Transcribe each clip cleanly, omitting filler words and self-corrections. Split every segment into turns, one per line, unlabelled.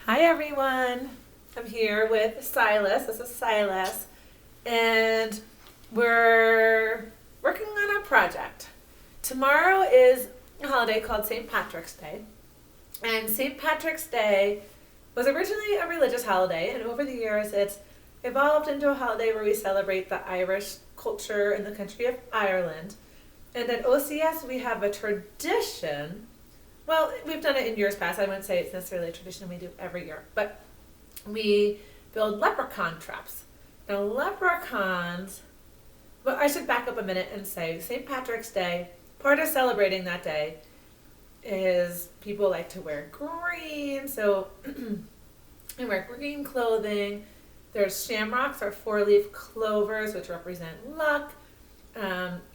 Hi everyone, I'm here with Silas. This is Silas, and we're working on a project. Tomorrow is a holiday called St. Patrick's Day, and St. Patrick's Day was originally a religious holiday, and over the years it's evolved into a holiday where we celebrate the Irish culture in the country of Ireland. And at OCS we have a tradition. Well, we've done it in years past. I wouldn't say it's necessarily a tradition we do every year, but we build leprechaun traps. Now, leprechauns, well, I should back up a minute and say St. Patrick's Day, part of celebrating that day is people like to wear green, so they wear green clothing. There's shamrocks or four-leaf clovers, which represent luck.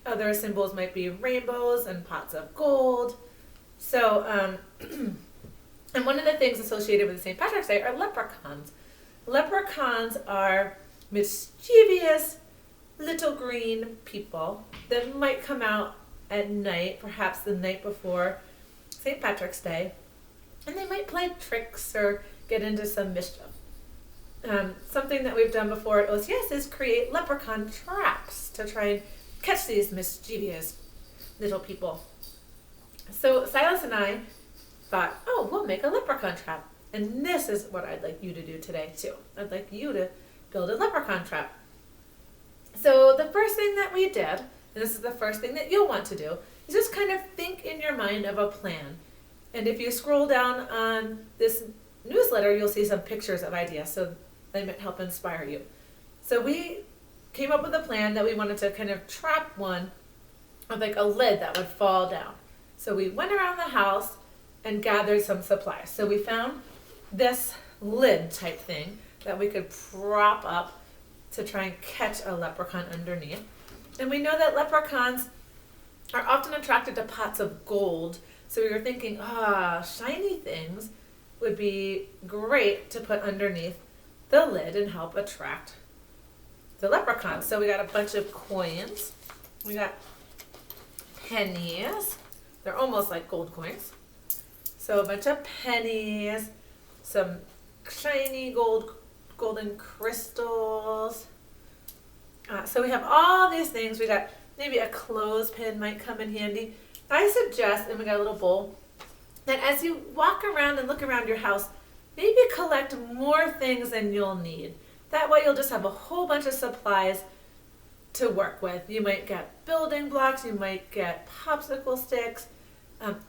Other symbols might be rainbows and pots of gold. So, and one of the things associated with St. Patrick's Day are leprechauns. Leprechauns are mischievous little green people that might come out at night, perhaps the night before St. Patrick's Day, and they might play tricks or get into some mischief. Something that we've done before at OCS is create leprechaun traps to try and catch these mischievous little people. So Silas and I thought, oh, we'll make a leprechaun trap. And this is what I'd like you to do today too. I'd like you to build a leprechaun trap. So the first thing that we did, and this is the first thing that you'll want to do, is just kind of think in your mind of a plan. And if you scroll down on this newsletter, you'll see some pictures of ideas, so they might help inspire you. So we came up with a plan that we wanted to kind of trap one with like a lid that would fall down. So we went around the house and gathered some supplies. So we found this lid type thing that we could prop up to try and catch a leprechaun underneath. And we know that leprechauns are often attracted to pots of gold. So we were thinking, shiny things would be great to put underneath the lid and help attract the leprechauns. So we got a bunch of coins. We got pennies. They're almost like gold coins. So a bunch of pennies, some shiny golden crystals. So we have all these things. We got maybe a clothespin might come in handy. I suggest, and we got a little bowl, that as you walk around and look around your house, maybe collect more things than you'll need. That way you'll just have a whole bunch of supplies to work with. You might get building blocks, you might get popsicle sticks,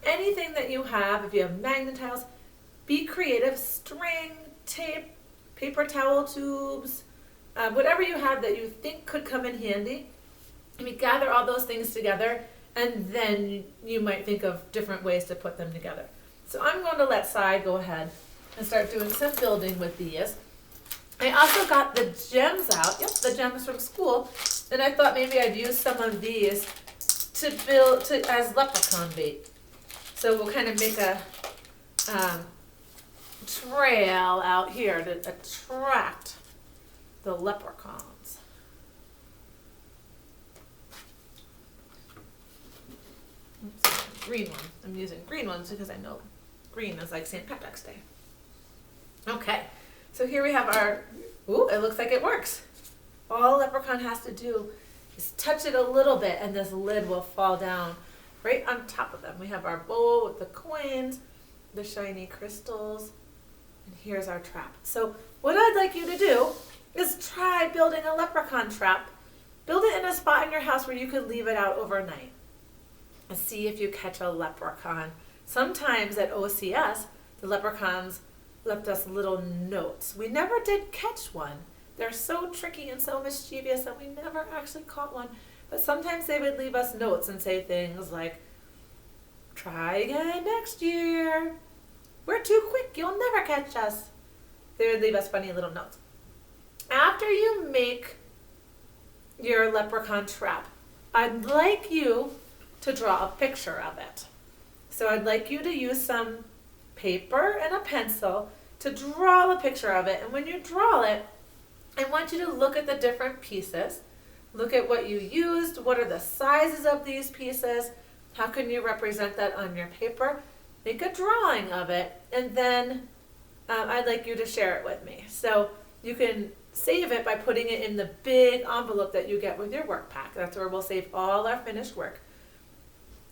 anything that you have. If you have magnet tiles, be creative. String, tape, paper towel tubes, whatever you have that you think could come in handy. And we gather all those things together, and then you might think of different ways to put them together. So I'm going to let Cy go ahead and start doing some building with these. I also got the gems out. Yep, the gems from school. And I thought maybe I'd use some of these to build as leprechaun bait. So we'll kind of make a trail out here to attract the leprechauns. Oops, green one. I'm using green ones because I know green is like St. Patrick's Day. Okay, so here we have our, it looks like it works. All leprechaun has to do is touch it a little bit and this lid will fall down right on top of them. We have our bowl with the coins, the shiny crystals, and here's our trap. So what I'd like you to do is try building a leprechaun trap. Build it in a spot in your house where you could leave it out overnight and see if you catch a leprechaun. Sometimes at OCS, the leprechauns left us little notes. We never did catch one. They're so tricky and so mischievous that we never actually caught one. But sometimes they would leave us notes and say things like, try again next year. We're too quick. You'll never catch us. They would leave us funny little notes. After you make your leprechaun trap, I'd like you to draw a picture of it. So I'd like you to use some paper and a pencil to draw a picture of it. And when you draw it, I want you to look at the different pieces. Look at what you used. What are the sizes of these pieces? How can you represent that on your paper? Make a drawing of it, and then I'd like you to share it with me. So you can save it by putting it in the big envelope that you get with your work pack. That's where we'll save all our finished work.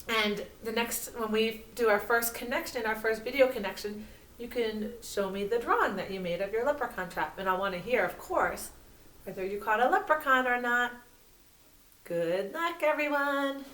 And when we do our first connection, our first video connection, you can show me the drawing that you made of your leprechaun trap. And I want to hear, of course, whether you caught a leprechaun or not. Good luck, everyone.